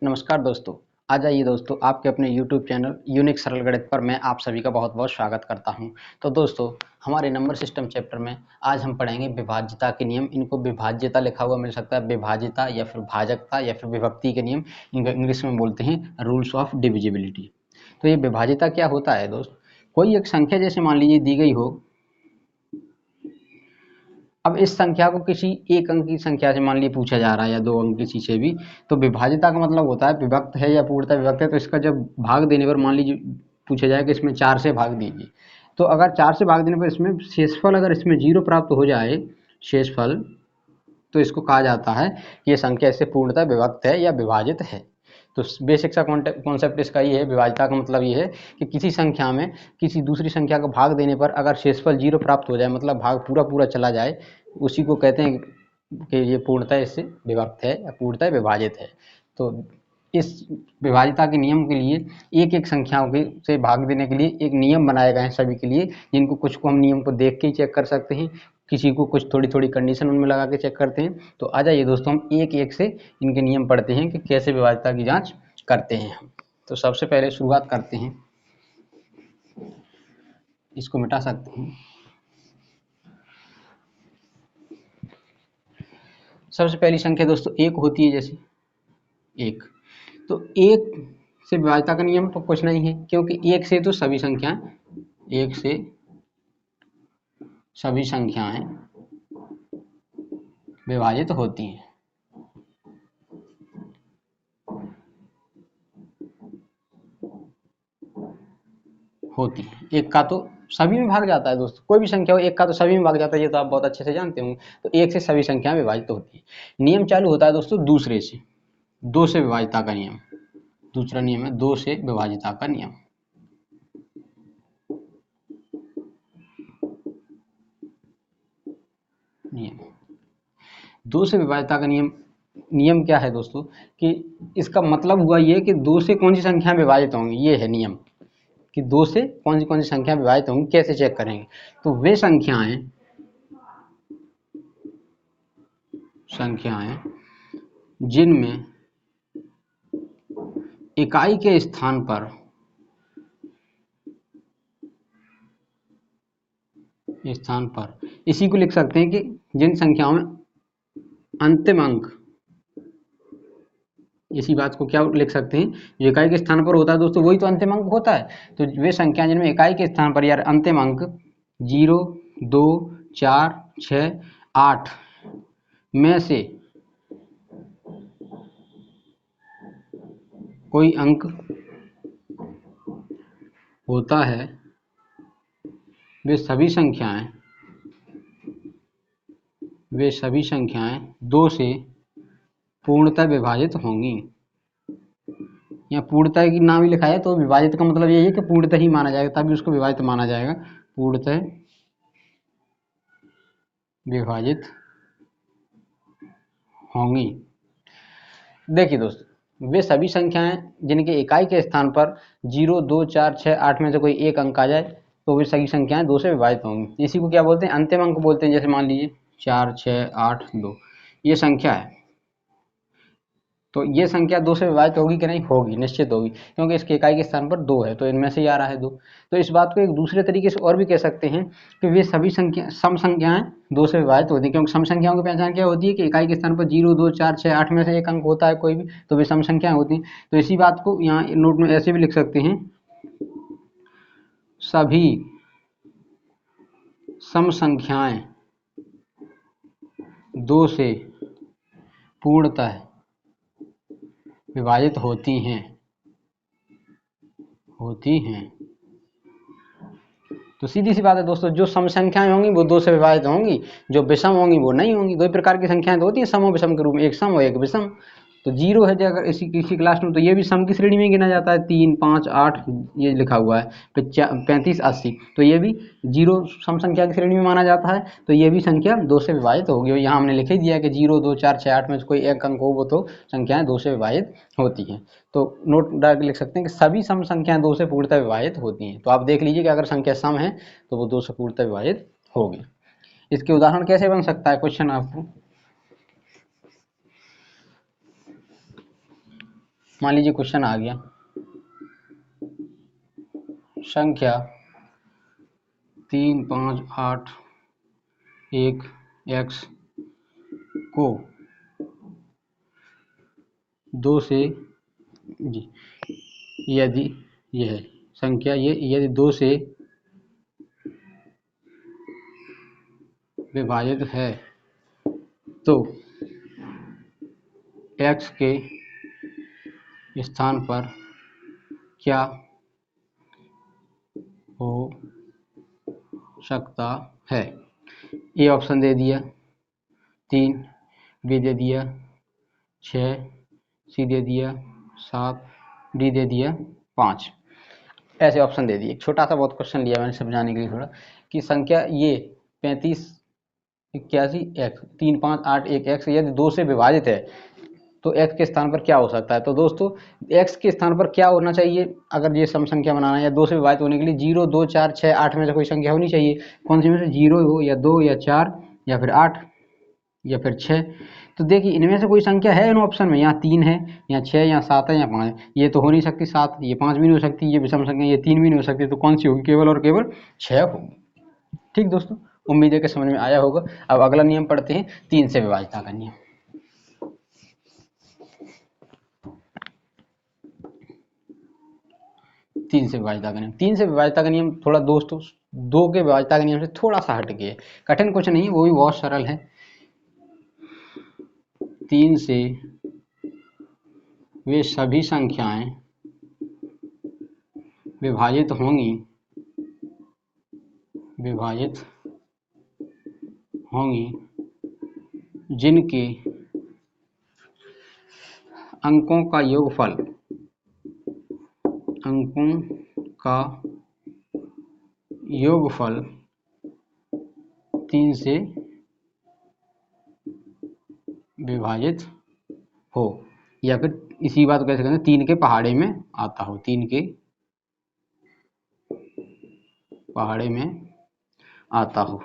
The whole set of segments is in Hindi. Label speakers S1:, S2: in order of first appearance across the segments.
S1: नमस्कार दोस्तों। आ जाइए दोस्तों, आपके अपने YouTube चैनल यूनिक सरल गणित पर मैं आप सभी का बहुत-बहुत स्वागत करता हूं। तो दोस्तों, हमारे नंबर सिस्टम चैप्टर में आज हम पढ़ेंगे विभाज्यता के नियम। इनको विभाज्यता लिखा हुआ मिल सकता है, विभाज्यता या फिर भाजकता या फिर विभक्ति के नियम। इनको इंग्लिश में बोलते हैं रूल्स ऑफ डिविजिबिलिटी। तो ये विभाज्यता क्या होता है दोस्त? कोई एक संख्या जैसे मान लीजिए दी गई हो। अब इस संख्या को किसी एक अंक की संख्या से मान लीजिए पूछा जा रहा है या दो अंक किसी से भी, तो विभाज्यता का मतलब होता है विभक्त है या पूर्णतः विभक्त है। तो इसका जब भाग देने पर मान लीजिए पूछा जाए कि इसमें 4 से भाग दीजिए, तो अगर 4 से भाग देने पर इसमें शेषफल अगर इसमें 0 प्राप्त हो जाए, शेषफल, तो इसको कहा जाता है कि ये संख्या इससे पूर्णतः विभक्त है या विभाजित है। तो बेसिक सा कॉन्सेप्ट इसका ये है, विभाज्यता का मतलब ये है कि किसी संख्या में किसी दूसरी संख्या को भाग देने पर अगर शेषफल 0 प्राप्त हो जाए, मतलब भाग पूरा पूरा चला जाए, उसी को कहते हैं कि ये पूर्णतः इससे विभक्त है या पूर्णतः विभाजित है। तो इस विभाज्यता के नियम के लिए एक एक संख्याओं के से भाग देने के लिए एक नियम बनाए गए हैं सभी के लिए, जिनको कुछ को हम नियम को देख के ही चेक कर सकते हैं, किसी को कुछ थोड़ी थोड़ी कंडीशन उनमें लगा के चेक करते हैं। तो आ जाइए दोस्तों, हम एक एक से इनके नियम पढ़ते हैं कि कैसे विभाज्यता की जांच करते हैं हम। तो सबसे पहले शुरुआत करते हैं, इसको मिटा सकते हैं। सबसे पहली संख्या दोस्तों एक होती है, जैसे एक। तो एक से विभाज्यता का नियम तो कुछ नहीं है, क्योंकि एक से तो सभी संख्याएं, एक से सभी संख्याएं विभाजित होती हैं। होती है, एक का तो सभी में भाग जाता है दोस्तों। कोई भी संख्या हो, एक का तो सभी में भाग जाता है, ये तो आप बहुत अच्छे से जानते होंगे। तो एक से सभी संख्याएं विभाजित होती है। नियम चालू होता है दोस्तों दूसरे से, दो से विभाज्यता का नियम। दूसरा नियम है दो से विभाज्यता का नियम। नियम दो से विभाज्यता का नियम। नियम क्या है दोस्तों कि इसका मतलब हुआ ये कि दो से कौन सी संख्या विभाजित होंगी, ये है नियम कि दो से कौन सी संख्या विभाजित होंगी। कैसे चेक करेंगे? तो वे संख्याएं जिनमें इकाई के स्थान पर इसी को लिख सकते हैं कि जिन संख्याओं में अंतिम अंक, इसी बात को क्या लिख सकते हैं, जो इकाई के स्थान पर होता है दोस्तों वही तो अंतिम अंक होता है। तो वे संख्या जिनमें इकाई के स्थान पर यार अंतिम अंक 0, 2, 4, 6, 8 में से कोई अंक होता है, वे सभी संख्याएं दो से पूर्णतः विभाजित होंगी। या पूर्णतः की नाम ही लिखा है, तो विभाजित का मतलब यही है कि पूर्णतः ही माना जाएगा, तभी उसको विभाजित माना जाएगा। पूर्णतः विभाजित होंगी। देखिए दोस्तों, वे सभी संख्याएं जिनके इकाई के स्थान पर 0, 2, 4, 6, 8 में से कोई एक अंक आ जाए, तो वे सभी संख्याएं दो से विभाजित होंगी। इसी को क्या बोलते हैं? अंतिम अंक बोलते हैं। जैसे मान लीजिए 4, 6, 8, 2 ये संख्या है, तो ये संख्या दो से विभाजित होगी कि नहीं? होगी, निश्चित होगी, क्योंकि इसके इकाई के स्थान पर 2 है, तो इनमें से ही आ रहा है 2। तो इस बात को एक दूसरे तरीके से और भी कह सकते हैं कि वे सभी सम संख्याएं दो से विभाजित होती हैं, क्योंकि सम संख्याओं की पहचान क्या होती है कि इकाई के स्थान पर 0, 2, 4, 6, 8 में से एक अंक होता है कोई भी, तो वे सम संख्याएं होती हैं। तो इसी बात को यहाँ नोट में ऐसे भी लिख सकते हैं, सभी सम संख्याएं दो से पूर्णतः विभाजित होती हैं। तो सीधी सी बात है दोस्तों, जो सम संख्याएं होंगी वो दो से विभाजित होंगी, जो विषम होंगी वो नहीं होंगी। दो प्रकार की संख्याएं तो होती हैं सम और विषम के रूप में, एक सम और एक विषम। तो 0 है अगर इसी किसी क्लास में, तो ये भी सम की श्रेणी में गिना जाता है। 3, 5, 8 ये लिखा हुआ है, 35, 80, तो ये भी 0 सम संख्या की श्रेणी में माना जाता है। तो ये भी संख्या दो से विभाजित होगी। और यहाँ हमने लिख ही दिया कि 0, 2, 4, 6, 8 में से कोई एक अंक हो, वो तो संख्याएं दो से विभाजित होती हैं। तो नोट डाल के लिख सकते हैं कि सभी सम संख्याएं दो से पूर्णतः विभाजित होती हैं। तो आप देख लीजिए कि अगर संख्या सम है तो वो दो से पूर्णतः विभाजित होगी। इसके उदाहरण कैसे बन सकता है? क्वेश्चन आपको मान लीजिए क्वेश्चन आ गया, संख्या 3, 5, 8, 1 x को 2 से जी यदि यह संख्या ये यदि 2 से विभाजित है तो x के स्थान पर क्या हो सकता है। ए ऑप्शन दे दिया 3, बी दे दिया 6, सी दे दिया 7, डी दे दिया 5। ऐसे ऑप्शन दे दिए। छोटा सा बहुत क्वेश्चन लिया मैंने समझाने के लिए थोड़ा, कि संख्या ये 35, 81 एक्स 3, 5, 8, 1 एक्स यदि 2 से विभाजित है तो x के स्थान पर क्या हो सकता है। तो दोस्तों x के स्थान पर क्या होना चाहिए, अगर ये सम संख्या बनाना है या 2 से विभाजित होने के लिए 0, 2, 4, 6, 8 में से कोई संख्या होनी चाहिए। कौन सी में से, 0 हो या 2 या 4 या फिर 8 या फिर 6। तो देखिए इनमें से कोई संख्या है इन ऑप्शन में, यहाँ 3 है, यहाँ 6, यहाँ 7 है, यहाँ 5 है। ये तो हो नहीं सकती 7, ये 5 भी नहीं हो सकती, ये विषम संख्या ये 3 भी नहीं हो सकती। तो कौन सी होगी, केवल और केवल 6 होगी। ठीक दोस्तों, उम्मीद है कि समझ में आया होगा। अब अगला नियम पढ़ते हैं, 3 से विभाजिता का नियम। 3 से विभाजिता का नियम। 3 से विभाजिता का नियम थोड़ा दोस्तों 2 के विभाजिता के नियम से थोड़ा सा हट के है, कठिन कुछ नहीं, वो भी बहुत सरल है। 3 से वे सभी संख्याएं विभाजित होंगी जिनके अंकों का योगफल 3 से विभाजित हो, या फिर इसी बात को कैसे कहते हैं, 3 के पहाड़े में आता हो, 3 के पहाड़े में आता हो।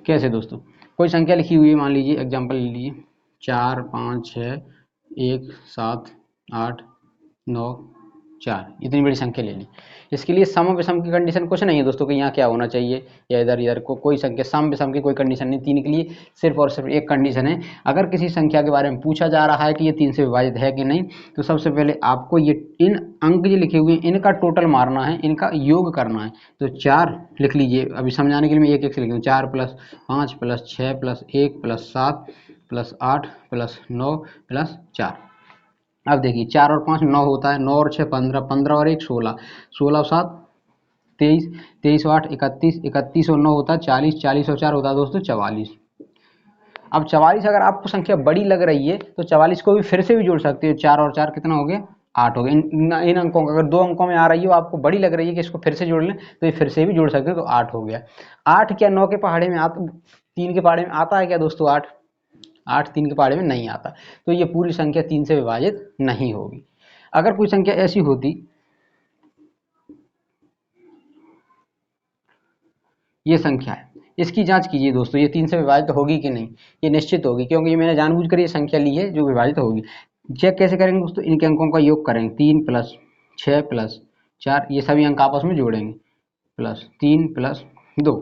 S1: कैसे दोस्तों, कोई संख्या लिखी हुई है, मान लीजिए एग्जांपल ले लीजिए 4, 5, 6, 1, 7, 8, 9, 4, इतनी बड़ी संख्या ले ली। इसके लिए सम विषम की कंडीशन कुछ नहीं है दोस्तों कि यहाँ क्या होना चाहिए या इधर को कोई संख्या, सम विषम की कोई कंडीशन नहीं। 3 के लिए सिर्फ और सिर्फ एक कंडीशन है। अगर किसी संख्या के बारे में पूछा जा रहा है कि ये 3 से विभाजित है कि नहीं, तो सबसे पहले आपको ये इन अंक जो लिखे हुए हैं इनका टोटल मारना है, इनका योग करना है। तो 4 लिख लीजिए, अभी समझाने के लिए मैं एक से लिख दूँ। 4 + 5 + 6 + 1 + 7 + 8 + 9 + 4। अब देखिए 4 और 5 9 होता है, 9 और 6 15, 15 और 1 16, 16 और 7 23, 23 और 8 31, 31 और 9 होता है 40, 40 और 4 होता है दोस्तों 44। अब 44 अगर आपको संख्या बड़ी लग रही है तो 44 को भी फिर से भी जोड़ सकते हो। 4 और 4 कितना हो गया, 8 हो गया। इन अंकों का अगर 2 अंकों में आ रही हो, आपको बड़ी लग रही है कि इसको फिर से जोड़ लें, तो ये फिर से भी जोड़ सकते हो, तो 8 हो गया। 8 क्या 9 के पहाड़े में आता, 3 के पहाड़े में आता है क्या दोस्तों? 8 3 के पहाड़े में नहीं आता। तो ये पूरी संख्या 3 से विभाजित नहीं होगी। अगर कोई संख्या ऐसी होती, ये संख्या है, इसकी जांच कीजिए दोस्तों, ये 3 से विभाजित होगी कि नहीं। ये निश्चित होगी, क्योंकि ये मैंने जानबूझकर ये संख्या ली है जो विभाजित होगी। चेक कैसे करेंगे दोस्तों, इनके अंकों का योग करेंगे। 3 + 6 + 4, ये सभी अंक आपस में जोड़ेंगे, +3 + 2,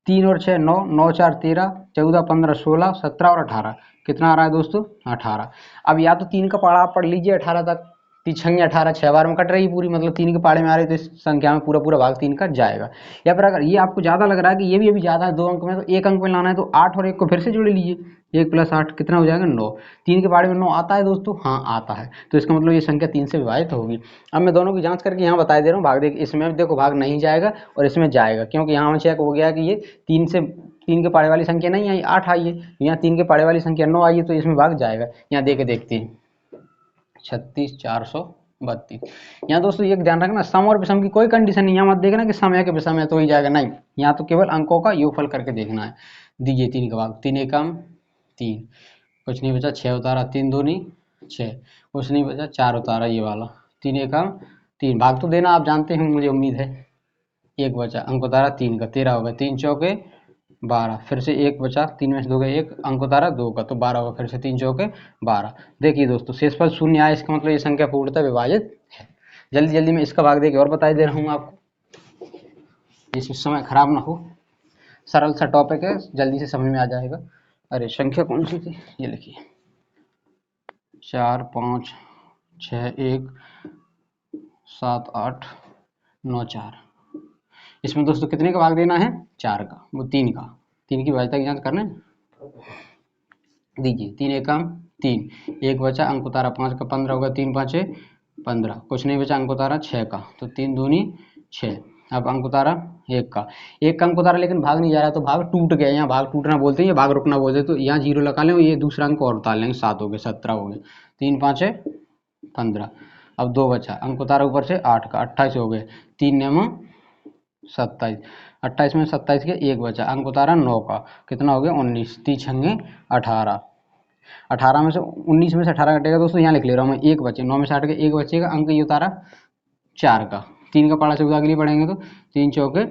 S1: 3 और 6 9, 9 4 13, 14 15 16 17 और 18, कितना आ रहा है दोस्तों? 18। अब या तो 3 का पहाड़ा आप पढ़ लीजिए 18 तक, 3 18, 6 बार में कट रही पूरी, मतलब 3 के पहाड़े में आ रही, तो इस संख्या में पूरा पूरा भाग 3 का जाएगा। या फिर अगर ये आपको ज़्यादा लग रहा है कि ये भी अभी ज़्यादा है 2 अंक में, तो 1 अंक में लाना है, तो 8 और 1 को फिर से जोड़ लीजिए, 1 + 8 कितना हो जाएगा? 9। 3 के पहाड़े में 9 आता है दोस्तों? हाँ आता है। तो इसका मतलब ये संख्या 3 से विभाजित होगी। अब मैं दोनों की जांच करके यहाँ बता दे रहा हूँ। भाग देखिए, इसमें देखो भाग नहीं जाएगा और इसमें जाएगा, क्योंकि यहाँ चेक हो गया कि ये 3 के पहाड़े वाली संख्या नहीं आई, 8 आई है। यहाँ 3 के पहाड़े वाली संख्या 9 आई है, तो इसमें भाग जाएगा। यहाँ देके देखते हैं 36 432। यहाँ दोस्तों ये ध्यान रखना, सम और विषम की कोई कंडीशन नहीं। यहाँ मत देखना कि सम है कि विषम है तो ही जाएगा, नहीं। यहाँ तो केवल अंकों का योगफल करके देखना है। दीजिए 3 का भाग, 3 एकम 3, कुछ नहीं बचा, 6 उतारा, 3 दूनी 6, कुछ नहीं बचा, 4 उतारा ये वाला, 3 एकम 3, भाग तो देना आप जानते हैं, मुझे उम्मीद है। 1 बचा, अंक उतारा 3 का, 13 हो गया, 3 चौके 12, फिर से एक बचा, 3 में से 2 गए, एक अंक उतारा 2 का, तो 12 होगा, फिर से 3 चौके 12। देखिए दोस्तों शेषफल शून्य आया, इसका मतलब ये संख्या पूर्णतः विभाजित है। जल्दी जल्दी मैं इसका भाग देके और बता दे रहा हूँ आपको, जिससे समय खराब ना हो। सरल सा टॉपिक है, जल्दी से समझ में आ जाएगा। अरे संख्या कौन सी थी, ये लिखिए 4 5 6 1 7 8 9 4। इसमें दोस्तों कितने का भाग देना है, 4 का, वो 3 का, 3 की भाज्यता की जांच करना है। दीजिए 3 एकम 3, एक बचा, अंक उतारा 5 का, 15 होगा, 3 5 15, कुछ नहीं बचा, अंक उतारा 6 का, तो 3 दूनी 6। अब अंक उतारा 1 का, एक का अंक उतारा लेकिन भाग नहीं जा रहा, तो भाग टूट गया, यहाँ भाग टूटना बोलते हैं, ये भाग रुकना बोलते हैं, तो यहाँ 0 लगा लें, ये दूसरा अंक और उतार लेंगे, 7 हो गए, 17 हो गए, 3 5 15। अब 2 बचा, अंक उतारा ऊपर से 8 का, 28 हो गए, 3 9 27, 28 में 27 के एक बचा, अंक उतारा 9 का, कितना हो गया 19, 3 छंगे 18, 18 में से 19 में से 18 कटेगा दोस्तों, यहाँ लिख ले रहा हूँ मैं, एक बचे, 9 में से 8 के एक बचेगा, अंक ये उतारा 4 का, 3 का पढ़ा चौदह के लिए पढ़ेंगे तो 3 चौके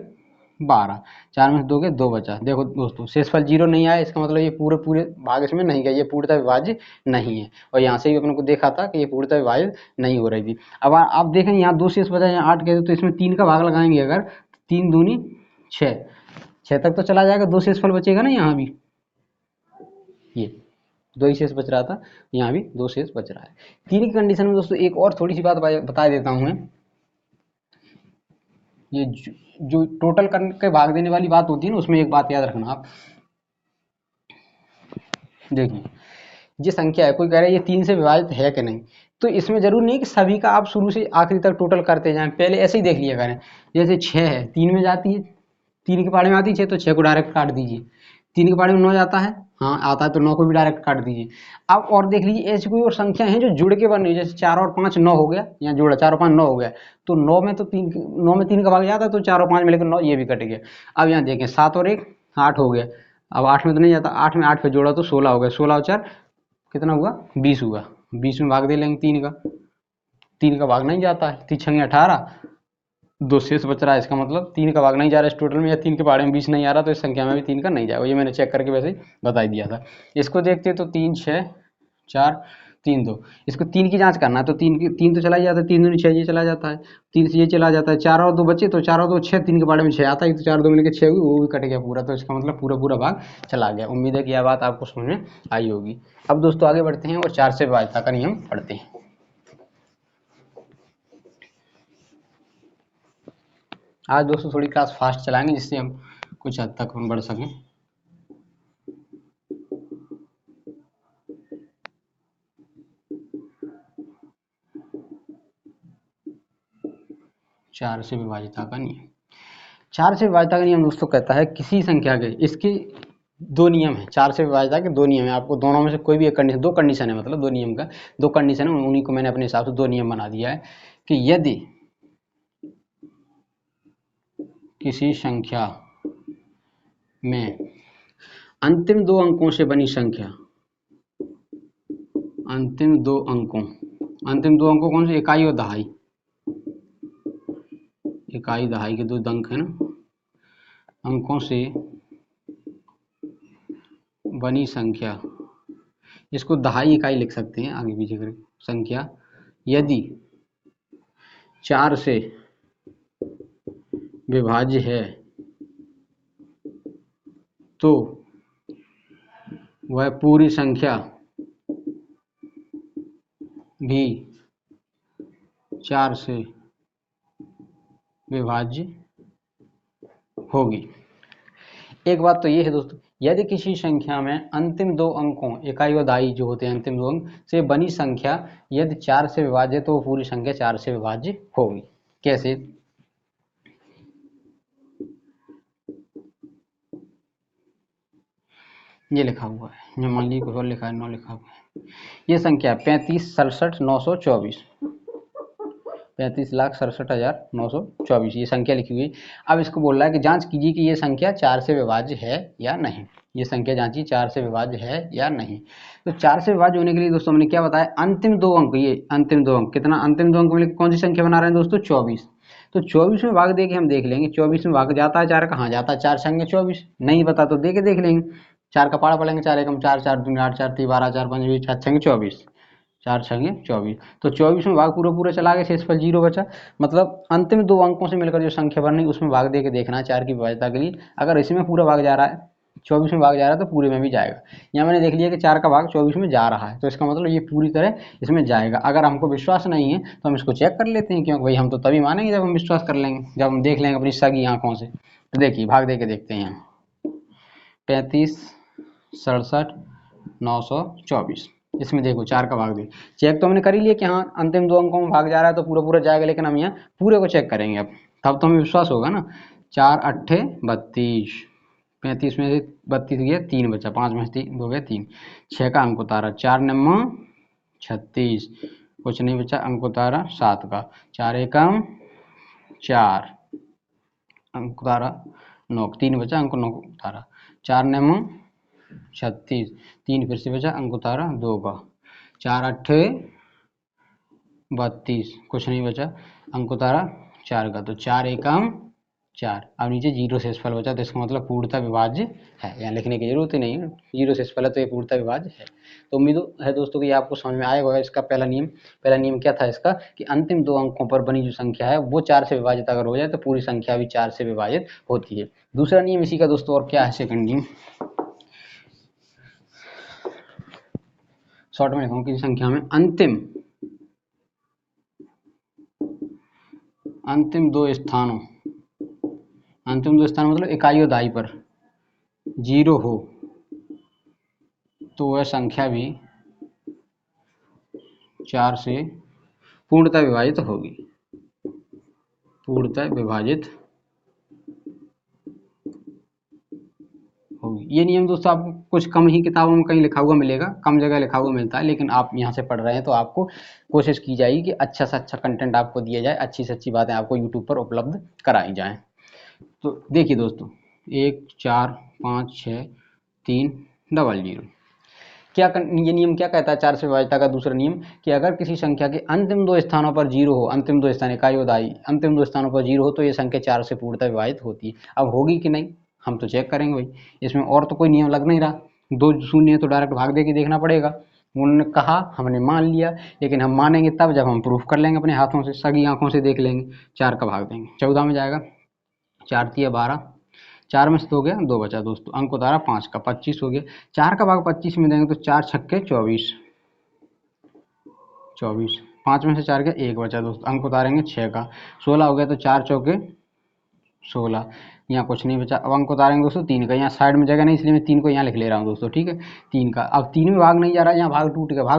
S1: 12, 4 में से 2 के 2 बचा। देखो दोस्तों शेषफल 0 नहीं आया, इसका मतलब ये पूरे पूरे भाग इसमें नहीं गया, ये पूर्णतः विभाज्य नहीं है, और यहाँ से भी अपने को देखा था कि ये पूर्णतः विभाजित नहीं हो रही थी। अब आप देखें यहाँ 2 शेष बचा, यहाँ 8 के, तो इसमें 3 का भाग लगाएंगे अगर, 3 दूनी 6, 6 तक तो चला जाएगा, 2 शेषफल बचेगा ना, यहाँ भी ये 2 ही शेष बच रहा था, यहाँ भी 2 शेष बच रहा है। 3 की कंडीशन में दोस्तों एक और थोड़ी सी बात बता देता हूँ मैं, ये जो टोटल करके भाग देने वाली बात होती है ना, उसमें एक बात याद रखना आप। देखिए ये संख्या है, कोई कह रहा है ये 3 से विभाजित है कि नहीं, तो इसमें जरूर नहीं कि सभी का आप शुरू से आखिरी तक टोटल करते जाएं, पहले ऐसे ही देख लिया करें। जैसे 6 है, 3 में जाती है, 3 के पाड़े में आती है 6, तो 6 को डायरेक्ट काट दीजिए। 3 के पाड़े में 9 जाता है, हाँ आता है, तो 9 को भी डायरेक्ट काट दीजिए। अब और देख लीजिए ऐसी कोई और संख्या है जो जुड़ के बन रही है, जैसे 4 और 5 9 हो गया, यहाँ जोड़ा 4 और 5 9 हो गया, तो 9 में तो 3 का भाग जाता है, तो 4 और 5 में लेकर 9 ये भी कट गया। अब यहाँ देखें 7 और 1 8 हो गया, अब 8 में तो नहीं जाता, 8 में 8 पे जोड़ा तो 16 हो गया, 16 और 4 कितना हुआ 20 हुआ, 20 में भाग दे लेंगे 3 का, 3 का भाग नहीं जाता है, 3 छंगे 18, 2 शेष बच रहा है, इसका मतलब 3 का भाग नहीं जा रहा है इस टोटल में, या 3 के बारे में 20 नहीं आ रहा, तो इस संख्या में भी 3 का नहीं जाएगा, ये मैंने चेक करके वैसे ही बता ही दिया था। इसको देखते तो 3 6 4 3 2, इसको 3 की जांच करना है, तो 3 तो चला ही जाता है, 3 दूनी 6 ये चला जाता है, 3 से ये चला जाता है, 4 और 2 बचे, तो 4 और 2 6, 3 के बारे में 6 आता है, तो 4 2 मिलकर 6 हुई, वो भी कट गया पूरा, तो इसका मतलब पूरा पूरा भाग चला गया। उम्मीद है कि यह बात आपको समझ में आई होगी। अब दोस्तों आगे बढ़ते हैं और 4 से विभाज्यता का नियम पढ़ते हैं। आज दोस्तों थोड़ी क्लास फास्ट चलाएंगे, जिससे हम कुछ हद तक हम बढ़ सकें। चार से विभाज्यता का नियम, 4 से विभाज्यता का नियम दोस्तों कहता है किसी संख्या के, इसके 2 नियम है, 4 से विभाज्यता के 2 नियम है, आपको दोनों में से कोई भी एक कंडीशन, 2 कंडीशन है, मतलब 2 नियम का 2 कंडीशन है, उन्हीं को मैंने अपने हिसाब से 2 नियम बना दिया है कि यदि किसी संख्या में अंतिम 2 अंकों से बनी संख्या, अंतिम 2 अंकों, अंतिम 2 अंकों कौन से, इकाई और दहाई, इकाई दहाई के 2 अंक है ना, अंकों से बनी संख्या, इसको दहाई इकाई लिख सकते हैं आगे पीछे करके, संख्या यदि 4 से विभाज्य है तो वह पूरी संख्या भी 4 से विभाज्य होगी। एक बात तो ये है दोस्तों, यदि किसी संख्या में अंतिम 2 अंकों, इकाई और दहाई जो होते हैं अंतिम 2 अंक से बनी संख्या यदि 4 से विभाज्य, तो वो पूरी संख्या 4 से विभाज्य होगी। कैसे, ये लिखा हुआ है, ये मान लीजिए कुछ और लिखा है, 9 लिखा हुआ है, ये संख्या 35,67,924, 35,67,924 ये संख्या लिखी हुई है। अब इसको बोल रहा है कि जांच कीजिए कि ये संख्या 4 से विभाज्य है या नहीं, ये संख्या जांचिए 4 से विभाज्य है या नहीं। तो 4 से विभाज्य होने के लिए दोस्तों हमने क्या बताया, अंतिम 2 अंक, ये अंतिम 2 अंक कितना, अंतिम 2 अंक मिलकर कौन सी संख्या बना रहे हैं दोस्तों 24, तो 24 में भाग दे के हम देख लेंगे 24 में भाग जाता है 4, कहाँ जाता है 4 संगे 24, नहीं पता तो दे के देख लेंगे। 4 का पाड़ा पड़ेंगे 4 एकम 4, 4 दूनी 8, 4 3 12, 4 5 20, 4 छंगे 24, 4 छंगे 24। तो 24 में भाग पूरा पूरा चला गया, शेषफल 0 बचा। मतलब अंतिम दो अंकों से मिलकर जो संख्या बनी उसमें भाग दे के देखना है 4 की विभाज्यता के लिए। अगर इसमें पूरा भाग जा रहा है 24 में भाग जा रहा है तो पूरे में भी जाएगा। यहाँ मैंने देख लिया कि 4 का भाग 24 में जा रहा है, तो इसका मतलब ये पूरी तरह इसमें जाएगा। अगर हमको विश्वास नहीं है तो हम इसको चेक कर लेते हैं, क्योंकि भाई हम तो तभी मानेंगे जब हम विश्वास कर लेंगे, जब हम देख लेंगे अपनी सगी आंखों से। तो देखिए भाग दे के देखते हैं यहाँ 35 67 924, इसमें देखो 4 का भाग दे। चेक तो हमने कर ही लिया कि हाँ अंतिम दो अंकों में भाग जा रहा है तो पूरा पूरा जाएगा, लेकिन हम यहाँ पूरे को चेक करेंगे अब, तब तो हमें विश्वास होगा ना। 4 अट्ठे 32, 35 में से 32 गया 3 बचा, 5 में से 2 गया 3, 6 का अंक उतारा, 4 नम्मा 36, कुछ नहीं बचा, अंक उतारा 7 का, 4 एकम 4, अंक उतारा 9, 3 बचा, अंक 9 उतारा, 4 नम्मा 36, 3 फिर से बचा, अंक उतारा 2 का, 4 अट्ठे 32, कुछ नहीं बचा, अंक उतारा 4 का, तो 4 एकम 4। अब नीचे 0 शेषफल बचा, तो इसका मतलब पूर्णतः विभाज्य है, यहाँ लिखने की जरूरत ही नहीं है, 0 शेषफल है तो ये पूर्णतः विभाज्य है। तो उम्मीद है दोस्तों कि आपको समझ में आया होगा इसका पहला नियम क्या था इसका, कि अंतिम दो अंकों पर बनी जो संख्या है वो 4 से विभाजित अगर हो जाए तो पूरी संख्या भी 4 से विभाजित होती है। दूसरा नियम इसी का दोस्तों और क्या है, सेकंड नियम शॉर्ट में लिखूंगा, किसी संख्या में अंतिम दो स्थानों मतलब इकाई और दाई पर 0 हो तो वह संख्या भी 4 से पूर्णतः विभाजित होगी, ये नियम दोस्तों आपको कुछ कम ही किताबों में कहीं लिखा हुआ मिलेगा, कम जगह लिखा हुआ मिलता है, लेकिन आप यहाँ से पढ़ रहे हैं तो आपको कोशिश की जाएगी कि अच्छा से अच्छा कंटेंट आपको दिया जाए, अच्छी से अच्छी बातें आपको यूट्यूब पर उपलब्ध कराई जाएं। तो देखिए दोस्तों 1 4 5 6 3 00, क्या ये नियम क्या कहता है 4 से विभाज्यता का दूसरा नियम, कि अगर किसी संख्या के अंतिम दो स्थानों पर 0 हो, अंतिम दो स्थान इकाई और दाई, अंतिम दो स्थानों पर 0 हो तो ये संख्या 4 से पूर्णतः विभाजित होती है। अब होगी कि नहीं हम तो चेक करेंगे भाई, इसमें और तो कोई नियम लग नहीं रहा, 2 शून्य है तो डायरेक्ट भाग दे के देखना पड़ेगा। उन्होंने कहा हमने मान लिया, लेकिन हम मानेंगे तब जब हम प्रूफ कर लेंगे अपने हाथों से, सगी आंखों से देख लेंगे। 4 का भाग देंगे 14 में जाएगा, 4 तिया 12, 4 में से 2 गया 2 बचा दोस्तों, अंक उतारा 5 का, 25 हो गया। 4 का भाग 25 में देंगे तो 4 छक्के 24, 5 में से 4 गया 1 बचा दोस्तों, अंक उतारेंगे 6 का, 16 हो गया, तो 4 चौके 16, यहाँ कुछ नहीं बचा। अब अंक उतारेंगे दोस्तों 3 का, यहाँ साइड में जगह नहीं इसलिए मैं 3 को यहाँ लिख ले रहा हूँ दोस्तों, ठीक है 3 का। अब 3 में भाग नहीं जा रहा है, यहाँ भाग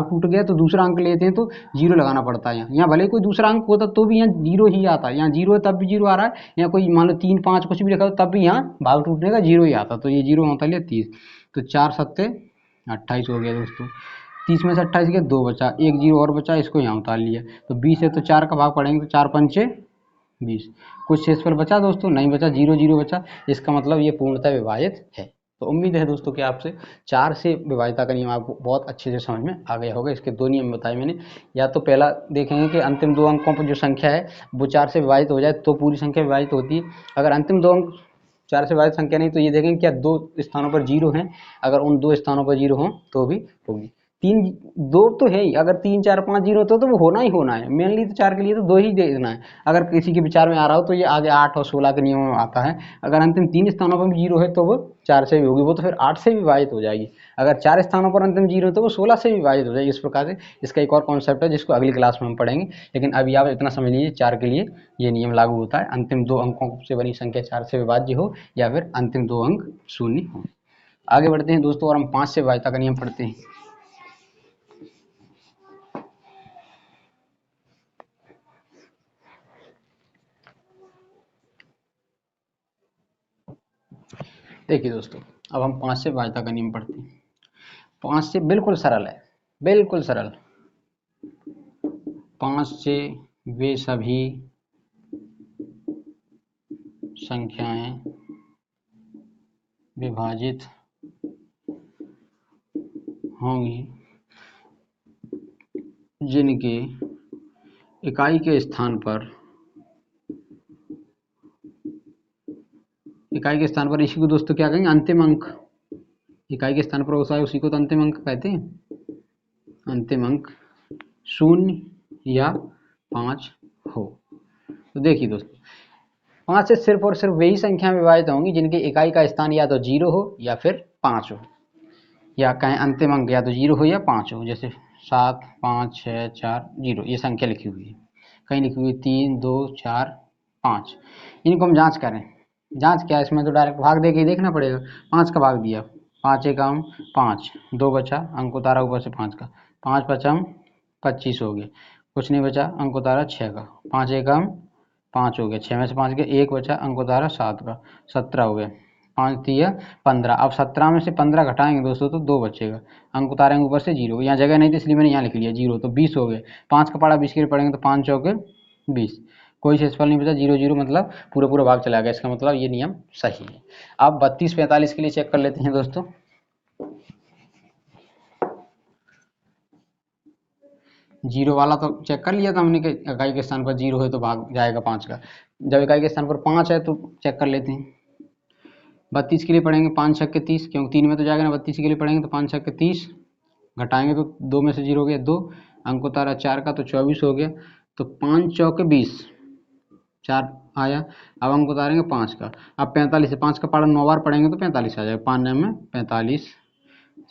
S1: टूट गया तो दूसरा अंक लेते हैं तो 0 लगाना पड़ता है। यहाँ भले कोई दूसरा अंक होता तो भी यहाँ 0 ही आता है, यहाँ 0 है तब भी 0 आ रहा है, यहाँ कोई मान लो 3 5 कुछ भी लिखा हो तब भी यहाँ भाग टूटने का 0 ही आता, तो ये 0 होता है 30, तो 4 सत्ते 28 हो गया दोस्तों। 30 में से 28 गया 2 बचा, 1 0 और बचा, इसको यहाँ उतार लिया, तो 20 है तो 4 का भाग पड़ेंगे तो 4 पंचे 20, कुछ शेषफल बचा दोस्तों नहीं बचा, 0 0 बचा, इसका मतलब ये पूर्णतः विभाजित है। तो उम्मीद है दोस्तों कि आपसे 4 से विभाज्यता का नियम आपको बहुत अच्छे से समझ में आ गया होगा। इसके 2 नियम बताए मैंने, या तो पहला देखेंगे कि अंतिम दो अंकों पर जो संख्या है वो 4 से विभाजित हो जाए तो पूरी संख्या विभाजित होती है, अगर अंतिम दो अंक 4 से विभाजित संख्या नहीं तो ये देखेंगे क्या 2 स्थानों पर 0 हैं, अगर उन 2 स्थानों पर 0 हों तो भी होगी। 3 2 तो है ही, अगर 3 4 5 0 होता तो वो होना ही होना है, मेनली तो 4 के लिए तो 2 ही देना है। अगर किसी के विचार में आ रहा हो तो ये आगे 8 और 16 के नियमों में आता है, अगर अंतिम 3 स्थानों पर भी 0 है तो वो 4 से भी होगी, वो तो फिर 8 से भी विभाजित हो जाएगी। अगर 4 स्थानों पर अंतिम 0 है तो वो 16 से भी विभाजित हो जाएगी। इस प्रकार से इसका एक और कॉन्सेप्ट है जिसको अगली क्लास में हम पढ़ेंगे, लेकिन अभी आप इतना समझ लीजिए 4 के लिए ये नियम लागू होता है, अंतिम 2 अंकों से बनी संख्या 4 से विभाज्य हो या फिर अंतिम 2 अंक शून्य हो। आगे बढ़ते हैं दोस्तों और हम 5 से विभाज्यता का नियम पढ़ते हैं। देखिए दोस्तों अब हम 5 से विभाज्यता का नियम पढ़ते हैं। 5 से बिल्कुल सरल है, बिल्कुल सरल। 5 से वे सभी संख्याएं विभाजित होंगी जिनके इकाई के स्थान पर इकाई के स्थान पर इसी को दोस्तों क्या कहेंगे, अंतिम अंक। इकाई के स्थान पर होता है उसी को तो अंतिम अंक कहते हैं। अंतिम अंक 0 या 5 हो। तो देखिए दोस्तों, 5 से सिर्फ और सिर्फ वही संख्या विभाजित होंगी जिनकी इकाई का स्थान या तो 0 हो या फिर 5 हो, या कहें अंतिम अंक या तो 0 हो या 5 हो। जैसे 7, 5, 6, 4, 0 ये संख्या लिखी हुई है, कहीं लिखी हुई 3, 2, 4, 5। इनको हम जांच करें। जांच क्या है, इसमें तो डायरेक्ट भाग दे के ही देखना पड़ेगा। 5 का भाग दिया, 5 एकम 5, 2 बचा, अंक उतारा ऊपर से 5 का, 5 पचम 25 हो गया, कुछ नहीं बचा, अंक उतारा 6 का, 5 एकम 5 हो गया, 6 में से 5 गया, 1 बचा, अंक उतारा 7 का, 17 हो गया, 5 दिया 15। अब 17 में से 15 घटाएंगे दोस्तों तो 2 बचेगा, अंक उतारेंगे ऊपर से 0, यहाँ जगह नहीं थी इसलिए मैंने यहाँ लिख लिया 0, तो 20 हो गए। 5 का पढ़ा 20 के लिए पढ़ेंगे तो 5 चौके 20, कोई शेषफल नहीं बचा, 0 0 मतलब पूरा पूरा भाग चला गया। इसका मतलब ये नियम सही है। अब 32 45 के लिए चेक कर लेते हैं दोस्तों। जीरो वाला तो चेक कर लिया था हमने कि इकाई के स्थान पर 0 है तो भाग जाएगा 5 का। जब इकाई के स्थान पर 5 है तो चेक कर लेते हैं। 32 के लिए पढ़ेंगे 5 छक्के 30, क्योंकि 3 में तो जाएगा ना, 32 के लिए पढ़ेंगे तो 5 छक्के 30, घटाएंगे तो 2 में से 0 हो गया 2, अंक उतारा 4 का तो 24 हो गया, तो 5 चौके 20, 4 आया। अब अंक उतारेंगे 5 का, अब 45 से 5 का पढ़ा 9 बार पढ़ेंगे तो 45 आ जाएगा, 5 9 में 45,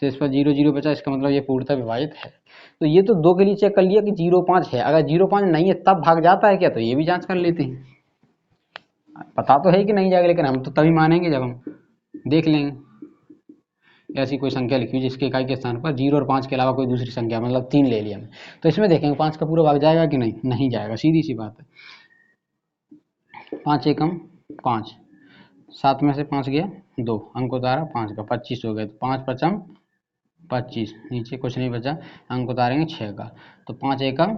S1: से इस पर 0 0 बचा, इसका मतलब ये पूर्णतः विभाजित है। तो ये तो 2 के लिए चेक कर लिया कि 0 5 है। अगर 0 5 नहीं है तब भाग जाता है क्या, तो ये भी जांच कर लेते हैं। पता तो है कि नहीं जाएगा, लेकिन हम तो तभी मानेंगे जब हम देख लेंगे। ऐसी कोई संख्या लिखी जिसके इकाई के स्थान पर 0 और 5 के अलावा कोई दूसरी संख्या, मतलब 3 ले लिया हमने, तो इसमें देखेंगे 5 का पूरा भाग जाएगा कि नहीं, नहीं जाएगा, सीधी सी बात है। 5 एकम 5, 7 में से 5 गया 2, अंक उतारा 5 का, 25 हो गया, तो 5 पचम 25, नीचे कुछ नहीं बचा, अंक उतारेंगे 6 का, तो 5 एकम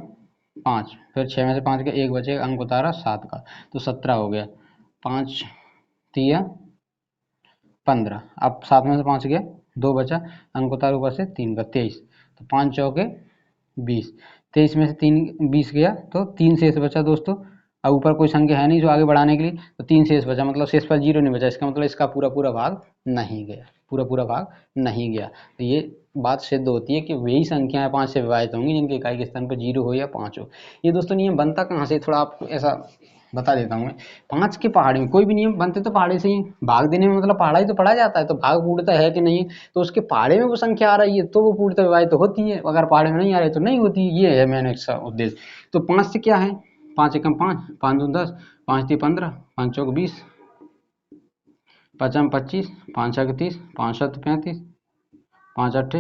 S1: 5, फिर 6 में से 5 गया 1 बचेगा, अंक उतारा 7 का, तो 17 हो गया, 5 तिया 15, अब 7 में से 5 गया 2 बचा, अंक उतारा ऊपर से 3 का, 23, तो 5 चौके 20, 23 में से 3 20 गया तो 3 शेष बचा दोस्तों। अब ऊपर कोई संख्या है नहीं जो आगे बढ़ाने के लिए, तो 3 शेष बचा, मतलब शेष पर 0 नहीं बचा, इसका मतलब इसका पूरा पूरा भाग नहीं गया, पूरा पूरा भाग नहीं गया। तो ये बात सिद्ध होती है कि वही संख्याएं 5 से विभाजित होंगी जिनके इकाई के स्थान पर 0 हो या 5 हो। ये दोस्तों नियम बनता कहाँ से, थोड़ा आपको ऐसा बता देता हूँ मैं। 5 के पहाड़े में कोई भी नियम बनते तो पहाड़े से ही, भाग देने में मतलब पहाड़ा ही तो पढ़ा जाता है, तो भाग पूर्णता है कि नहीं, तो उसके पहाड़े में वो संख्या आ रही है तो वो पूर्णता विभाजित तो होती है, अगर पहाड़े में नहीं आ रही तो नहीं होती। ये है मैंने इसका उद्देश्य। तो 5 से क्या है, 5 एकम 5, 5 दूनी 10, 5 तिया 15, 5 चौक 20, 5 25, 5 छक 30, 5 7 35, 5 8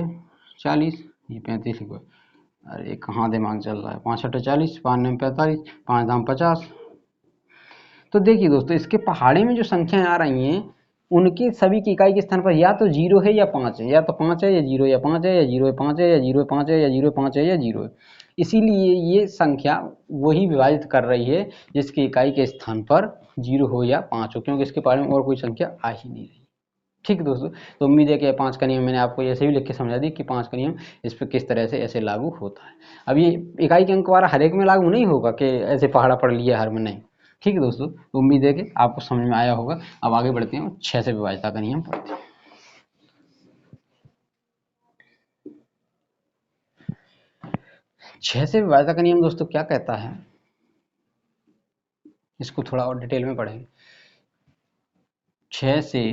S1: 40, ये 35 लिखो, अरे कहाँ दिमाग चल रहा है, 5 8 40, 5 9 45, 5 दाम 50। तो देखिए दोस्तों, इसके पहाड़े में जो संख्याएं आ रही हैं उनकी सभी की इकाई के स्थान पर या तो 0 है या 5 है, या तो 5 है या 0 या 5 है, या 0 है 5 है, या 0 है 5 है, या 0 है 5 है, या 0 है। इसीलिए ये संख्या वही विभाजित कर रही है जिसकी इकाई के स्थान पर 0 हो या 5 हो, क्योंकि इसके पहाड़े में और कोई संख्या आ ही नहीं रही। ठीक दोस्तों, तो उम्मीद है कि 5 का नियम मैंने आपको ऐसे भी लिख के समझा दी कि 5 का नियम इस पर किस तरह से ऐसे लागू होता है। अब ये इकाई के अंक वाला हर एक में लागू नहीं होगा कि ऐसे पहाड़ा पढ़ लिया हर में, नहीं। ठीक है दोस्तों, तो उम्मीद है कि आपको समझ में आया होगा। अब आगे बढ़ते हैं, 6 से विभाज्यता का नियम पढ़ते हैं। 6 से विभाज्यता का नियम दोस्तों क्या कहता है, इसको थोड़ा और डिटेल में पढ़ेंगे। 6 से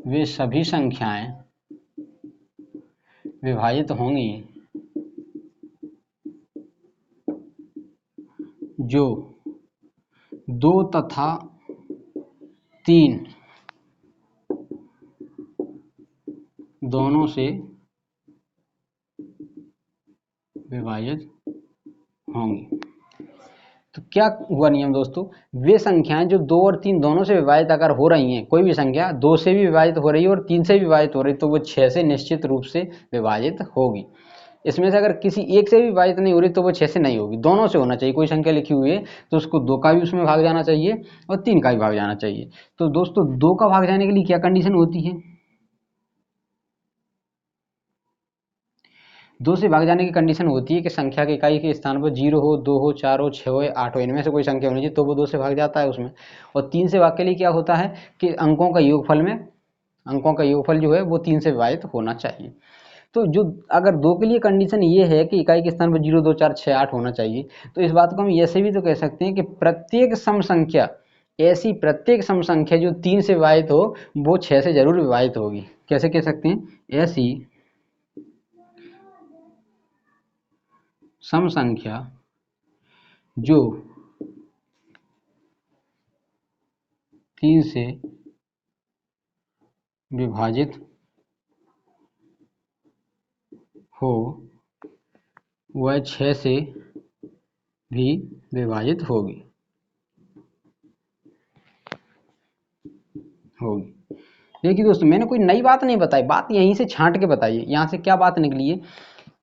S1: वे सभी संख्याएं विभाजित होंगी जो 2 तथा 3 दोनों से विभाजित होंगी। तो क्या हुआ नियम दोस्तों, वे संख्याएं जो 2 और 3 दोनों से विभाजित अगर हो रही हैं, कोई भी संख्या 2 से भी विभाजित हो रही है और 3 से भी विभाजित हो रही है, तो वो 6 से निश्चित रूप से विभाजित होगी। इसमें से अगर किसी एक से भी विभाजित नहीं हो रही तो वो 6 से नहीं होगी, दोनों से होना चाहिए। कोई संख्या लिखी हुई है तो उसको 2 का भी उसमें भाग जाना चाहिए और 3 का भी भाग जाना चाहिए। तो दोस्तों 2 का भाग जाने के लिए क्या कंडीशन होती है, 2 से भाग जाने की कंडीशन होती है कि संख्या के इकाई के स्थान पर 0 हो, 2 हो, 4 हो, 6 हो या 8 हो, इनमें से कोई संख्या होनी चाहिए तो वो 2 से भाग जाता है उसमें। और 3 से भाग के लिए क्या होता है कि अंकों का योगफल जो है वो 3 से विभाजित होना चाहिए। तो जो अगर 2 के लिए कंडीशन ये है कि इकाई के स्थान पर 0, 2, 4, 6, 8 होना चाहिए, तो इस बात को हम ऐसे भी तो कह सकते हैं कि प्रत्येक सम संख्या जो 3 से विभाजित हो वो 6 से जरूर विभाजित होगी। कैसे कह सकते हैं? ऐसी सम संख्या जो 3 से विभाजित हो वह 6 से भी विभाजित होगी। देखिए दोस्तों, मैंने कोई नई बात नहीं बताई, बात यहीं से छांट के बताइए। यहाँ से क्या बात निकली है?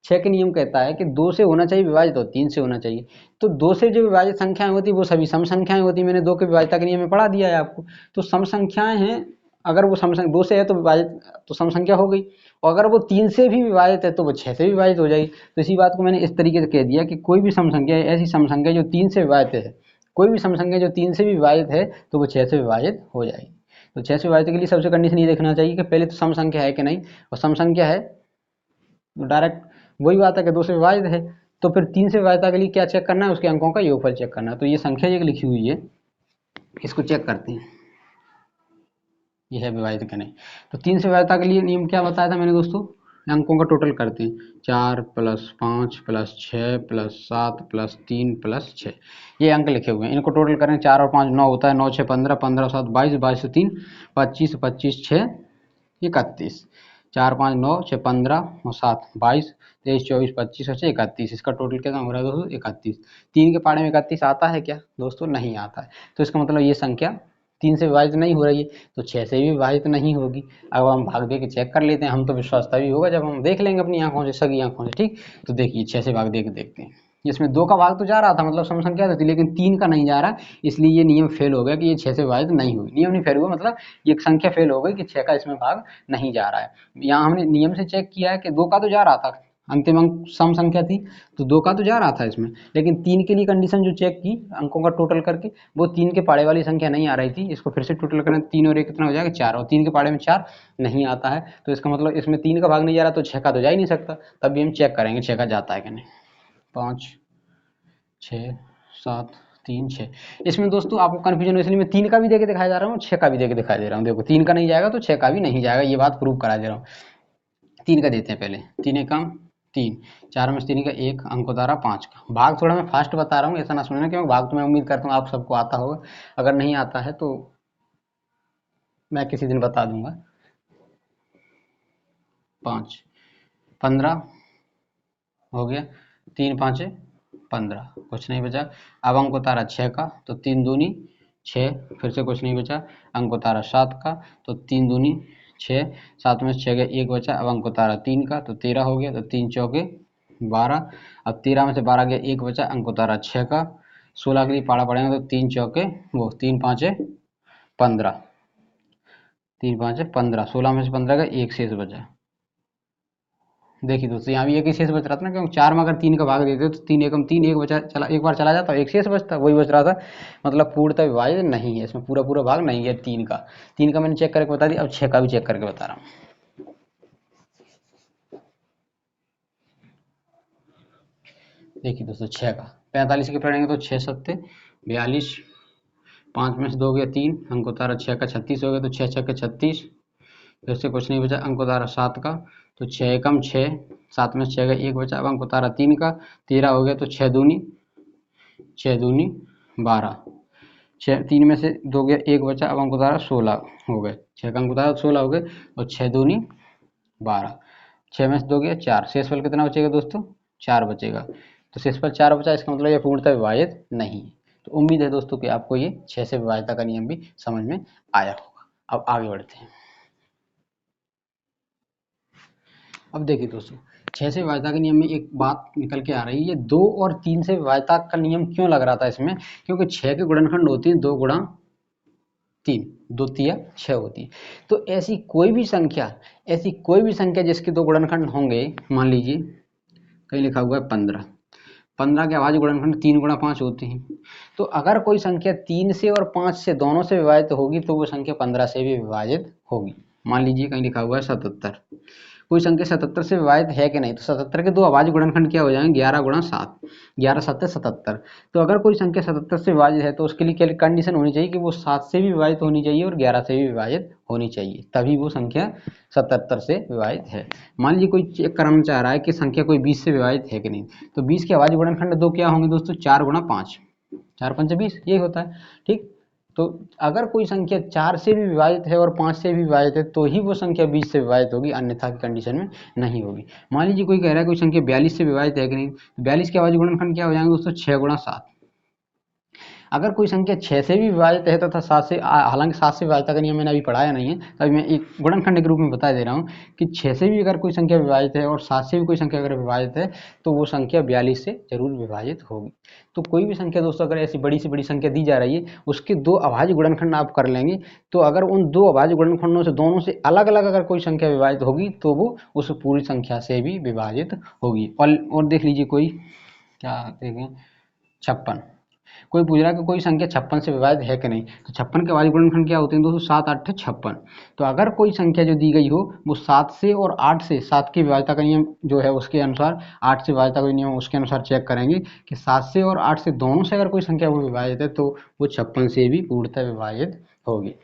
S1: 6 के नियम कहता है कि 2 से होना चाहिए विभाजित और 3 से होना चाहिए। तो 2 से जो विभाजित संख्याएं होती वो सभी सम संख्याएं होती। मैंने 2 के विभाजिता के नियम में पढ़ा दिया है आपको। तो सम संख्याएं हैं, अगर वो सम संख्या 2 से है तो विभाजित तो सम संख्या हो गई, और अगर वो 3 से भी विभाजित है तो वो 6 से भी विभाजित हो जाएगी। तो इसी बात को मैंने इस तरीके से कह दिया कि कोई भी सम संख्या ऐसी सम संख्या जो 3 से विभाजित है, कोई भी सम संख्या जो 3 से भी विभाजित है तो वो 6 से विभाजित हो जाएगी। तो 6 से विभाजित के लिए सबसे कंडीशन ये देखना चाहिए कि पहले तो सम संख्या है कि नहीं, और सम संख्या है तो डायरेक्ट वही बात है कि 2 से विभाजित है। तो फिर 3 से विभाजित के लिए क्या चेक करना है? उसके अंकों का योगफल चेक करना है। तो ये संख्या एक लिखी हुई है, इसको चेक करते हैं ये है विभाजित कि नहीं। तो 3 से विभाजित के लिए नियम क्या बताया था मैंने दोस्तों? अंकों का टोटल करते हैं, 4 + 5 + 6 + 7 + 3 + 6, ये अंक लिखे हुए हैं। इनको टोटल करें, 4 और 5 9 होता है, 9 6 15, 15 7 22, 22 से 3 25, 25 6 31, 4 5 9 6 15 और 7 22, 23 24 25 और 6 31, इसका टोटल कितना हो रहा है दोस्तों? 31। 3 के पाड़े में 31 आता है क्या दोस्तों? नहीं आता है। तो इसका मतलब ये संख्या 3 से विभाजित नहीं हो रही है, तो 6 से भी विभाजित नहीं होगी। अब हम भाग दे के चेक कर लेते हैं, हम तो विश्वास तभी होगा जब हम देख लेंगे अपनी आंखों से, सगी आंखों से। ठीक, तो देखिए 6 से भाग दे के देखते हैं। इसमें 2 का भाग तो जा रहा था, मतलब सम संख्या थी, लेकिन 3 का नहीं जा रहा, इसलिए ये नियम फेल हो गया कि ये 6 से विभाजित नहीं हुई। नियम नहीं फेल हुआ, मतलब ये संख्या फेल हो गई कि 6 का इसमें भाग नहीं जा रहा है। यहाँ हमने नियम से चेक किया है कि 2 का तो जा रहा था, अंतिम अंक सम संख्या थी, तो 2 का तो जा रहा था इसमें, लेकिन 3 के लिए कंडीशन जो चेक की अंकों का टोटल करके, वो 3 के पाड़े वाली संख्या नहीं आ रही थी। इसको फिर से टोटल करें, 3 और 1 कितना हो जाएगा? 4, और 3 के पाड़े में 4 नहीं आता है, तो इसका मतलब इसमें 3 का भाग नहीं जा रहा, तो 6 का तो जा ही नहीं सकता। तब भी हम चेक करेंगे 6 का जाता है कि नहीं। 5 6 7 3 6। इसमें दोस्तों आपको कन्फ्यूजन हो, इसलिए मैं 3 का भी देके दिखाया जा रहा हूँ, 6 का भी देके दिखाई दे रहा हूँ। देखो 3 का नहीं जाएगा तो 6 का भी नहीं जाएगा, ये बात प्रूव करा दे रहा हूँ। 3 का देते हैं पहले, 3 एकम 3, 4 में से 3 का 1, अंक उतारा 5 का। भाग थोड़ा मैं फास्ट बता रहा हूँ, ऐसा ना सुनना, क्योंकि भाग तो मैं उम्मीद करता हूँ आप सबको आता होगा, अगर नहीं आता है तो मैं किसी दिन बता दूंगा। 5 15 हो गया, 3 5 15, कुछ नहीं बचा। अब अंक उतारा 6 का, तो 3 दूनी 6, फिर से कुछ नहीं बचा। अंक उतारा 7 का, तो 3 दूनी 6, 7 में से 6 का 1 बचा। अब अंक उतारा 3 का, तो 13 हो गया, तो 3 चौके 12। अब 13 में से 12 गया, 1 बचा। अंक उतारा 6 का, 16 के लिए पाड़ा पड़ेगा, तो 3 चौके वो 3 5 15, 3 5 15, 16 में से 15 का 1 शेष बचा। देखिए दोस्तों, यहाँ भी एक ही शेष बच रहा था ना, क्योंकि 4 में अगर 3 का भाग देते तो 3 एकम 3, एक बचा, चला एक बार चला जाता, एक शेष बचता, वही बच रहा था। मतलब पूर्णतः विभाजित नहीं है, इसमें पूरा पूरा भाग नहीं है 3 का। 3 का मैंने चेक करके बता दिया, अब 6 का भी चेक करके बता रहा हूँ। देखिए दोस्तों 6 का 45 के पढ़ेंगे तो 6 सत्ते 42, 5 में से 2 गया 3, अंक उतारा 6 का 36 हो गया, तो 6 6 के 36, फिर से कुछ नहीं बचा। अंक उतारा 7 का, तो 6 एकम 6, 7 में से 6 का 1 बचा। अब अंक उतारा 3 का, 13 हो गया, तो 6 दूनी 12, 6 3 में से 2 गया 1 बचा। अब अंक उतारा 16 हो गए, 6 का अंक उतारा 16 हो गए, और 6 दूनी 12, 6 में से 2 गया 4, शेषफल कितना बचेगा दोस्तों? 4 बचेगा। तो शेषफल 4 बचा, इसका मतलब ये पूर्णतः विभाजित नहीं है। तो उम्मीद है दोस्तों कि आपको ये 6 से विभाजिता का नियम भी समझ में आया होगा। अब आगे बढ़ते हैं। अब देखिए दोस्तों, 6 से विभाजिता के नियम में एक बात निकल के आ रही है, 2 और 3 से विभाजिता का नियम क्यों लग रहा था इसमें? क्योंकि 6 के गुणनखंड होती है 2 गुणा 3, 2 तिया 6 होती है। तो ऐसी कोई भी संख्या जिसके 2 गुणनखंड होंगे, मान लीजिए कहीं लिखा हुआ है 15। 15 के अभाज्य गुणनखंड 3 गुणा 5 होते हैं। तो अगर कोई संख्या 3 से और 5 से दोनों से विभाजित होगी तो वो संख्या 15 से भी विभाजित होगी। मान लीजिए कहीं लिखा हुआ है 77। कोई संख्या 77 से विभाजित है कि नहीं, तो 77 के दो अभाज्य गुणनखंड क्या हो जाएंगे, 11 गुणा 7, 11 7 77। तो अगर कोई संख्या 77 से विभाजित है तो उसके लिए क्या कंडीशन होनी चाहिए कि वो 7 से भी विभाजित होनी चाहिए और 11 से भी विभाजित होनी चाहिए, तभी वो संख्या 77 से विभाजित है। मान लीजिए कोई चेक कराना चाह रहा है कि संख्या कोई 20 से विभाजित है कि नहीं, तो 20 के अभाज्य गुणनखंड दो क्या होंगे दोस्तों, 4 गुणा 5, 4 5 20, यही होता है। ठीक, तो अगर कोई संख्या 4 से भी विभाजित है और 5 से भी विभाजित है तो ही वो संख्या 20 से विभाजित होगी, अन्यथा की कंडीशन में नहीं होगी। मान लीजिए कोई कह रहा है कोई संख्या 42 से विभाजित है कि नहीं, 42 के अभाज्य गुणनखंड क्या हो जाएंगे दोस्तों, 6 गुणा 7। अगर कोई संख्या 6 से भी विभाजित है तथा 7 से, हालांकि 7 से विभाजित का नियम मैंने अभी पढ़ाया नहीं है, तभी मैं एक गुणनखंड के रूप में बता दे रहा हूँ कि 6 से भी अगर कोई संख्या विभाजित है और 7 से भी कोई संख्या अगर विभाजित है तो वो संख्या 42 से जरूर विभाजित होगी। तो कोई भी संख्या दोस्तों अगर ऐसी बड़ी से बड़ी संख्या दी जा रही है, उसके दो अभाज्य गुणनखंड आप कर लेंगे, तो अगर उन दो अभाज्य गुणनखंडों से दोनों से अलग अलग अगर कोई संख्या विभाजित होगी तो वो उस पूरी संख्या से भी विभाजित होगी। और देख लीजिए कोई क्या देखें, 56। कोई पूछ रहा है कि कोई संख्या 56 से विभाजित है कि नहीं, तो 56 के अभाज्य गुणनखंड क्या होते हैं दोस्तों, 7 8 56। तो अगर कोई संख्या जो दी गई हो वो 7 से और 8 से, 7 की विभाज्यता का नियम जो है उसके अनुसार, 8 से विभाज्यता का नियम उसके अनुसार चेक करेंगे कि 7 से और 8 से दोनों से अगर कोई संख्या वो विभाजित है तो वो 56 से भी पूर्णतः विभाजित होगी।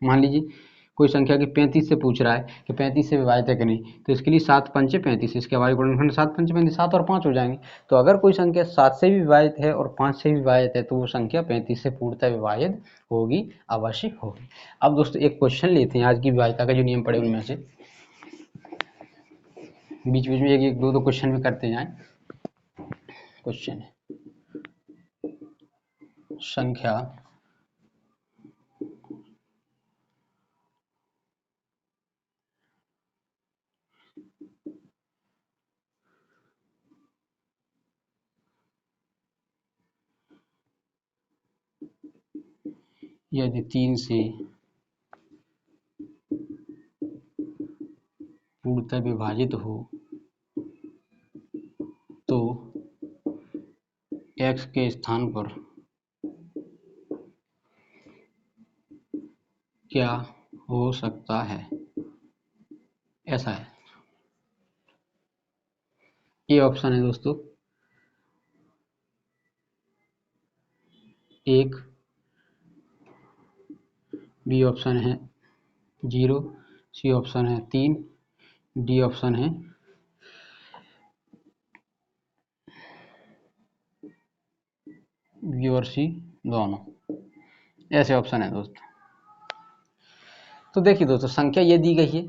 S1: मान लीजिए कोई संख्या की 35 से पूछ रहा है कि 35 से विभाजित है कि नहीं, तो इसके लिए 7 पंचे 35, इसके अभाज्य गुणनखंड 7 पंचे 35, 7 और 5 हो जाएंगे। तो अगर कोई संख्या 7 से भी विभाजित है और 5 से भी विभाजित है तो वो संख्या 35 से पूर्णतः विभाजित होगी, अवश्य होगी। अब दोस्तों एक क्वेश्चन लेते हैं आज की विभाज्यता का जो नियम पड़े उनमें से, बीच बीच में एक दो क्वेश्चन भी करते जाएं। क्वेश्चन है संख्या यदि 3 से पूर्णतः विभाजित हो तो x के स्थान पर क्या हो सकता है, ऐसा है। ये ऑप्शन है दोस्तों 1, बी ऑप्शन है 0, सी ऑप्शन है 3, डी ऑप्शन है बी और सी दोनों, ऐसे ऑप्शन है दोस्तों। तो देखिए दोस्तों संख्या ये दी गई है,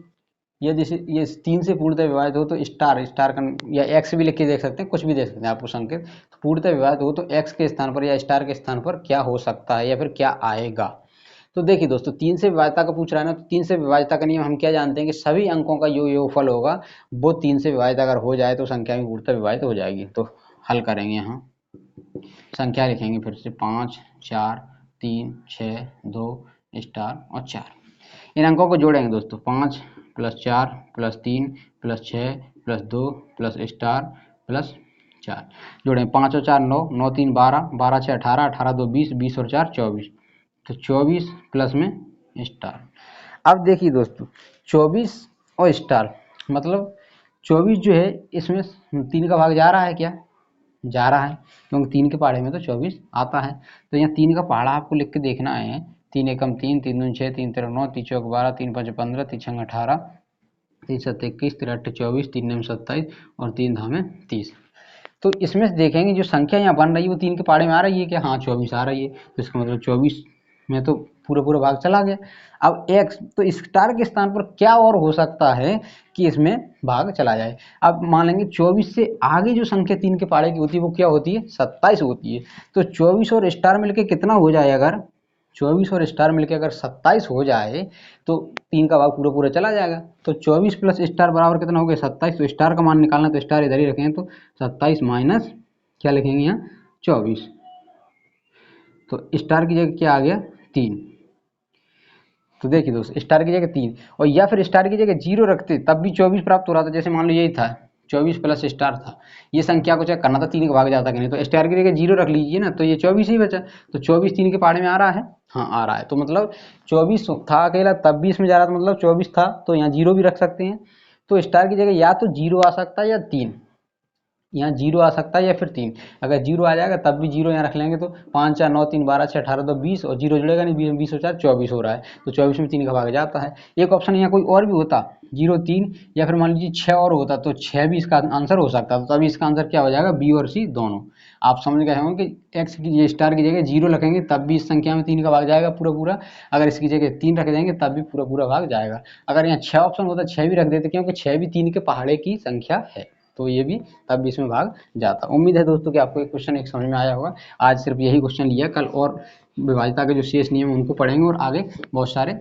S1: यदि ये 3 से पूर्णतः विभाजित हो तो स्टार का या एक्स भी लिख के देख सकते हैं, कुछ भी दे सकते हैं आपको संकेत। तो पूर्णतः विभाजित हो तो एक्स के स्थान पर या स्टार के स्थान पर क्या हो सकता है या फिर क्या आएगा। तो देखिए दोस्तों 3 से विभाजिता का पूछ रहा है ना, तो 3 से विभाजिता का नियम हम क्या जानते हैं कि सभी अंकों का योगफल होगा, वो 3 से विभाजित अगर हो जाए तो संख्या में पूर्णतः विभाजित हो जाएगी। तो हल करेंगे, यहाँ संख्या लिखेंगे फिर से 5 4 3 6 2 स्टार और 4। इन अंकों को जोड़ेंगे दोस्तों, 5 + 4 + 3 + 6 + 2 + स्टार + 4 जोड़ेंगे, 5 और 4 9, 9 3 12, 12 6 18, 18 2 20, 20 और 4 24, तो 24 प्लस में स्टार। अब देखिए दोस्तों 24 और स्टार मतलब 24 जो है इसमें 3 का भाग जा रहा है, क्या जा रहा है, क्योंकि 3 के पहाड़े में तो 24 आता है। तो यहाँ 3 का पहाड़ा आपको लिख के देखना है, 3 एकम 3, 3 दूनी 6, 3 तेरह 9, 3 चौक 12, 3 5 15, 3 छंग 18, 3 7 21, 3 8 24, 3 9 27 और 3 धामे 30। तो इसमें से देखेंगे जो संख्या यहाँ बन रही है वो 3 के पहाड़े में आ रही है क्या, हाँ 24 आ रही है, तो इसका मतलब 24 में तो पूरा भाग चला गया। अब x तो स्टार के स्थान पर क्या और हो सकता है कि इसमें भाग चला जाए। अब मान लेंगे 24 से आगे जो संख्या 3 के पहाड़े की होती है वो क्या होती है, 27 होती है। तो 24 और स्टार मिलके कितना हो जाए, अगर 24 और स्टार मिलके अगर 27 हो जाए तो 3 का भाग पूरा चला जाएगा। तो 24 प्लस स्टार बराबर कितना हो गया, 27। तो स्टार का मान निकालना तो स्टार इधर ही रखेंगे, तो 27 माइनस क्या लिखेंगे यहाँ 24, तो स्टार की जगह क्या आ गया 3। तो देखिए दोस्तों स्टार की जगह 3 और या फिर स्टार की जगह 0 रखते तब भी 24 प्राप्त हो रहा था। जैसे मान लो यही था 24 प्लस स्टार था। ये संख्या को चेक करना था 3 का भाग जाता कि नहीं, तो स्टार की जगह 0 रख लीजिए ना, तो ये 24 ही बचा। तो 24 3 के पहाड़े में आ रहा है, हाँ आ रहा है। तो मतलब 24 था अकेला, तब भी इसमें जा रहा था, मतलब 24 था, तो यहाँ 0 भी रख सकते हैं। तो स्टार की जगह या तो 0 आ सकता है या 3, यहाँ 0 आ सकता है या फिर 3। अगर 0 आ जाएगा तब भी 0 यहाँ रख लेंगे, तो 5 4 9 3 12 6 18 तो 20, और 0 जुड़ेगा नहीं, 20 20 और 4 24 हो रहा है, तो 24 में 3 का भाग जाता है। एक ऑप्शन यहाँ कोई और भी होता, 0 3, या फिर मान लीजिए 6 और होता, तो 6 भी इसका आंसर हो सकता, तो तभी इसका आंसर क्या हो जाएगा, बी और सी दोनों। आप समझ गए होंगे कि एक्स की स्टार की जगह 0 रखेंगे तब भी इस संख्या में 3 का भाग जाएगा पूरा पूरा, अगर इसकी जगह 3 रख देंगे तब भी पूरा पूरा भाग जाएगा। अगर यहाँ 6 ऑप्शन होता 6 भी रख देते, क्योंकि 6 भी 3 के पहाड़े की संख्या है, तो ये भी तब भी इसमें भाग जाता। उम्मीद है दोस्तों कि आपको एक क्वेश्चन एक समझ में आया होगा। आज सिर्फ यही क्वेश्चन लिया, कल और विभाज्यता के जो शेष नियम उनको पढ़ेंगे, और आगे बहुत सारे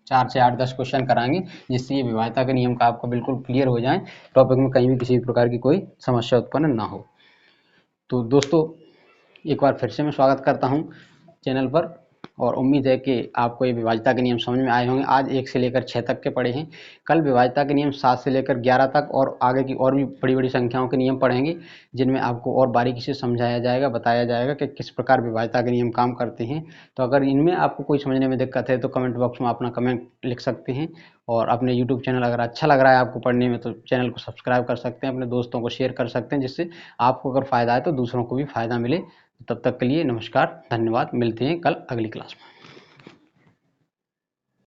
S1: 4 से 8 10 क्वेश्चन कराएंगे, जिससे ये विभाज्यता के नियम का आपको बिल्कुल क्लियर हो जाए, टॉपिक में कहीं भी किसी भी प्रकार की कोई समस्या उत्पन्न ना हो। तो दोस्तों एक बार फिर से मैं स्वागत करता हूँ चैनल पर, और उम्मीद है कि आपको ये विभाज्यता के नियम समझ में आए होंगे। आज 1 से लेकर 6 तक के पढ़े हैं, कल विभाज्यता के नियम 7 से लेकर 11 तक और आगे की और भी बड़ी बड़ी संख्याओं के नियम पढ़ेंगे, जिनमें आपको और बारीकी से समझाया जाएगा, बताया जाएगा कि किस प्रकार विभाज्यता के नियम काम करते हैं। तो अगर इनमें आपको कोई समझने में दिक्कत है तो कमेंट बॉक्स में अपना कमेंट लिख सकते हैं, और अपने यूट्यूब चैनल अगर अच्छा लग रहा है आपको पढ़ने में तो चैनल को सब्सक्राइब कर सकते हैं, अपने दोस्तों को शेयर कर सकते हैं, जिससे आपको अगर फ़ायदा है तो दूसरों को भी फ़ायदा मिले। तब तक के लिए नमस्कार, धन्यवाद, मिलते हैं कल अगली क्लास में।